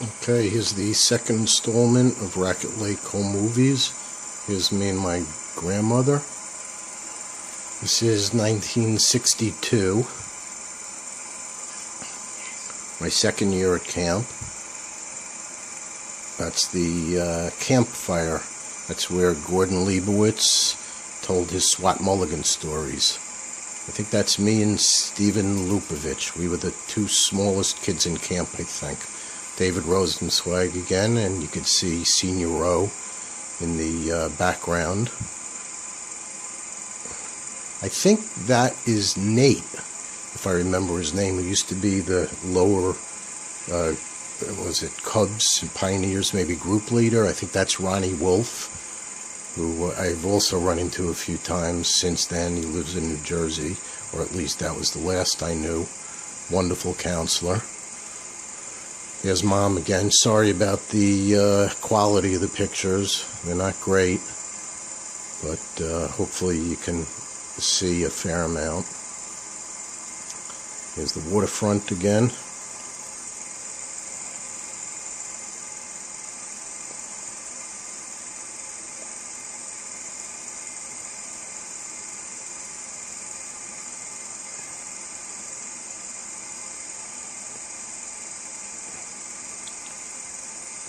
Okay, here's the second installment of Raquette Home Movies. Here's me and my grandmother. This is 1962, my second year at camp. That's the campfire. That's where Gordon Leibowitz told his SWAT Mulligan stories. I think that's me and Stephen Lupovich. We were the two smallest kids in camp, I think. David Rosenzweig again, and you could see Senior Rowe in the background. I think that is Nate, if I remember his name, who used to be the lower, was it Cubs and Pioneers, maybe group leader. I think that's Ronnie Wolf, who I've also run into a few times since then. He lives in New Jersey, or at least that was the last I knew. Wonderful counselor. There's Mom again. Sorry about the quality of the pictures. They're not great, but hopefully you can see a fair amount. Here's the waterfront again.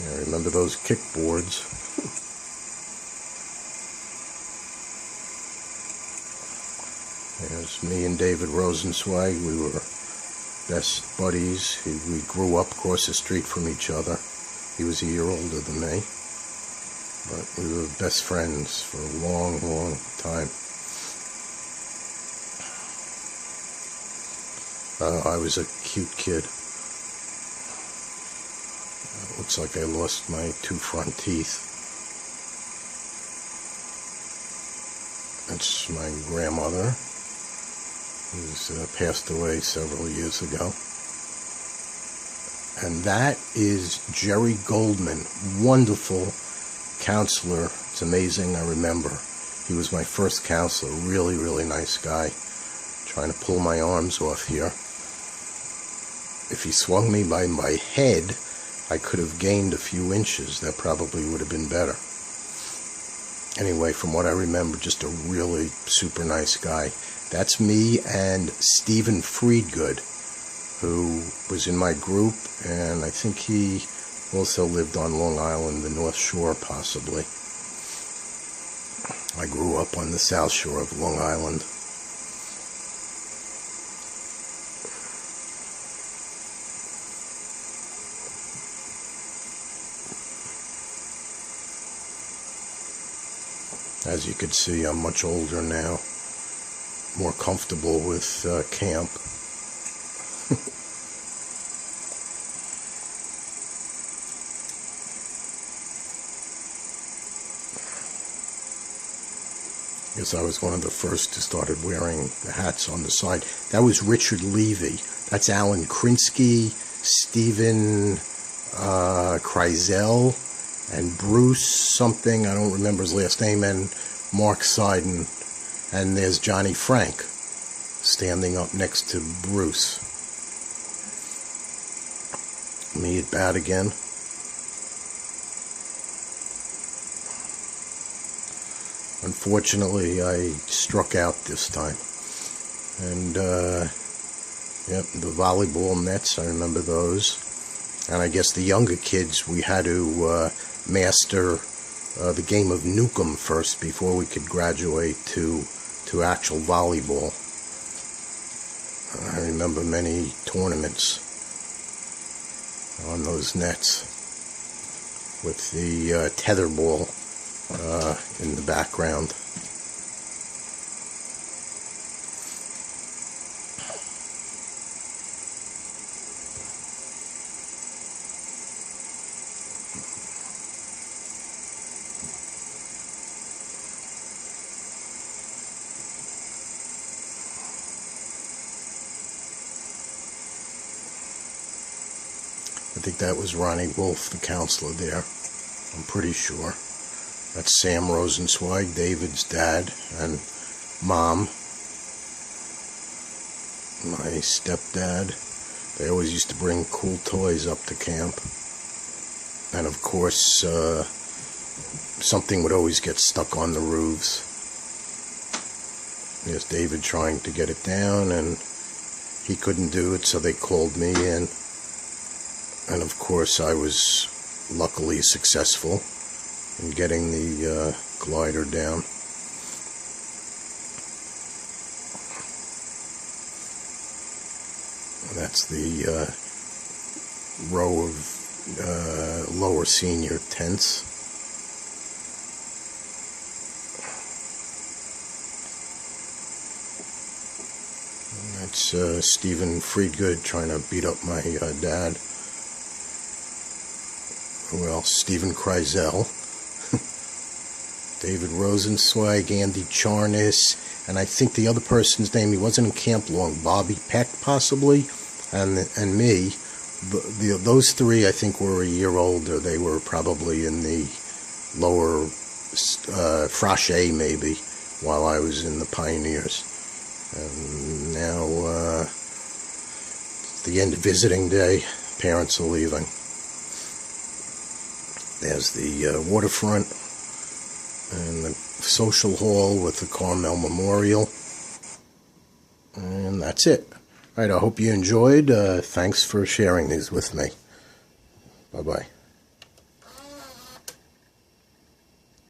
Yeah, remember those kickboards. There's me and David Rosenzweig. We were best buddies. We grew up across the street from each other. He was a year older than me, but we were best friends for a long, long time. I was a cute kid. Looks like I lost my two front teeth. That's my grandmother, who's passed away several years ago. And that is Jerry Goldman, wonderful counselor. It's amazing, I remember. He was my first counselor, really, really nice guy. Trying to pull my arms off here. If he swung me by my head, I could have gained a few inches. That probably would have been better. Anyway, from what I remember, just a really super nice guy. That's me and Stephen Friedgood, who was in my group, and I think he also lived on Long Island, the North Shore, possibly. I grew up on the South Shore of Long Island. As you can see, I'm much older now, more comfortable with camp. I guess I was one of the first who started wearing the hats on the side. That was Richard Levy. That's Alan Krinsky, Stephen Kreisel, and Bruce something, I don't remember his last name, and Mark Seiden. And there's Johnny Frank standing up next to Bruce. Me at bat again. Unfortunately, I struck out this time. And, yep, the volleyball nets, I remember those. And I guess the younger kids, we had to master the game of Nukem first before we could graduate to actual volleyball. I remember many tournaments on those nets with the tetherball in the background. I think that was Ronnie Wolf, the counselor there. I'm pretty sure. That's Sam Rosenzweig, David's dad, and Mom, my stepdad. They always used to bring cool toys up to camp. And of course, something would always get stuck on the roofs. There's David trying to get it down, and he couldn't do it, so they called me in. And of course, I was luckily successful in getting the glider down. That's the row of lower senior tents. And that's Stephen Friedgood trying to beat up my dad. Well, Stephen Kreisel, David Rosenzweig, Andy Charnas, and I think the other person's name, he wasn't in camp long, Bobby Peck possibly, and me. Those three I think were a year older. They were probably in the lower Frachet maybe, while I was in the Pioneers. And now it's the end of visiting day. Parents are leaving. There's the waterfront and the social hall with the Carmel Memorial. And that's it. All right, I hope you enjoyed. Thanks for sharing these with me. Bye-bye.